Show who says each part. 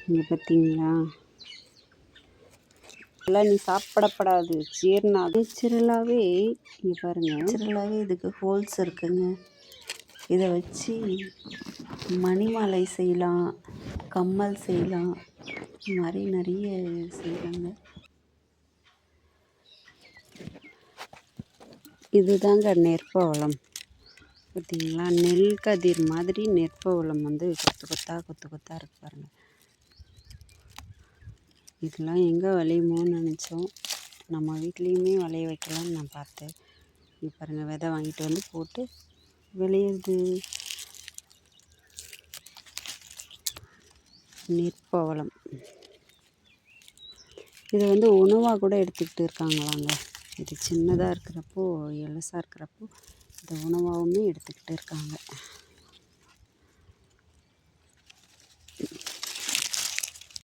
Speaker 1: இங்கே பார்த்தீங்களா, இதெல்லாம் நீ சாப்பிடப்படாது, ஜீரணம் நேச்சுரலாகவே. இங்கே பாருங்கள், நேச்சுரலாகவே இதுக்கு ஹோல்ஸ் இருக்குங்க. இதை வச்சு மணிமாலை செய்யலாம், கம்மல் செய்யலாம், இது மாதிரி நிறைய செய்யலாங்க. இதுதாங்க நெற்பவளம். பார்த்தீங்களா, நெல் கதிர் மாதிரி நெற்பவளம் வந்து கொத்து கொத்தாக இருக்கு பாருங்கள். இதெல்லாம் எங்கே விளையுமோன்னு நினச்சோம், நம்ம வீட்லேயுமே விளைய வைக்கலாம்னு நான் பார்த்தேன். இது பாருங்கள், விதை வாங்கிட்டு வந்து போட்டு விளையுது. நெற்பவளம் இதை வந்து உணவாக கூட எடுத்துக்கிட்டு இருக்காங்களாங்க. இது சின்னதாக இருக்கிறப்போ, எலசாக இருக்கிறப்போ இதை உணவாகவுமே எடுத்துக்கிட்டு இருக்காங்க.